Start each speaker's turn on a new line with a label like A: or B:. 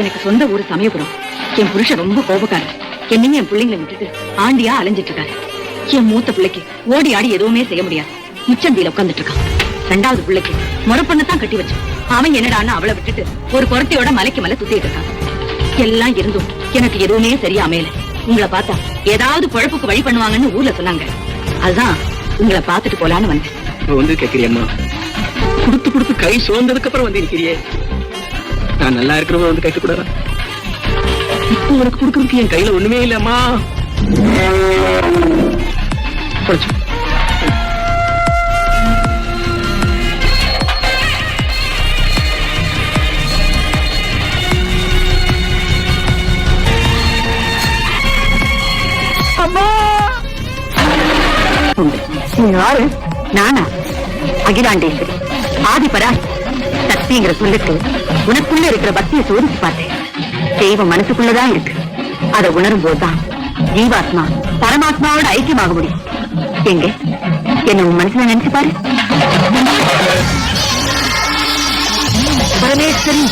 A: எனக்கு சொந்த ஊரு சமயபுரம். என் புருஷன் ரொம்ப கோபக்காரர். என்னையும் என் பிள்ளைங்களை விட்டுட்டு ஆண்டியா அலைஞ்சிட்டு இருக்காரு. என் மூத்த பிள்ளைக்கு ஓடி ஆடி எதுவுமே செய்ய முடியாது. முச்சந்தியில உட்கார்ந்துட்டு இருக்கான். ரெண்டாவது பிள்ளைக்கு முறப்பண்ணத்தான் கட்டி வச்சு அவன் என்னடான்னு அவளை விட்டுட்டு ஒரு குரத்தையோட மலைக்கு மேல சுத்திட்டு இருக்கான். எல்லாம் இருந்தும் எனக்கு எதுவுமே சரியா அமையல. உங்களை பார்த்தா ஏதாவது குழப்புக்கு வழி பண்ணுவாங்கன்னு ஊர்ல சொன்னாங்க. அதுதான் உங்களை பாத்துட்டு போலான்னு வந்தேன்.
B: வந்து கேக்குறியம்மா, குடுத்து குடுத்து கை சோர்ந்ததுக்கு அப்புறம் வந்து இருக்கிறியே. நான் நல்லா இருக்கிறவங்க வந்து கேட்க கூடாதா? இப்போ உனக்கு கொடுக்கறதுக்கு என் கையில ஒண்ணுமே இல்லம்மா.
A: யாரு? நானா? அகிலாண்டேஸ்வரி, ஆதிபரா. சக்திங்கிற சொல்லுக்கு உனக்குள்ள இருக்கிற பக்தியை சோதிச்சு பார்த்தேன். தெய்வம் மனசுக்குள்ளதான் இருக்கு. அதை உணரும் போதுதான் ஜீவாத்மா பரமாத்மாவோட ஐக்கியமாக முடியும். எங்க என்ன உன் மனசுல நினைச்சு பாரு. பரமேஸ்வரி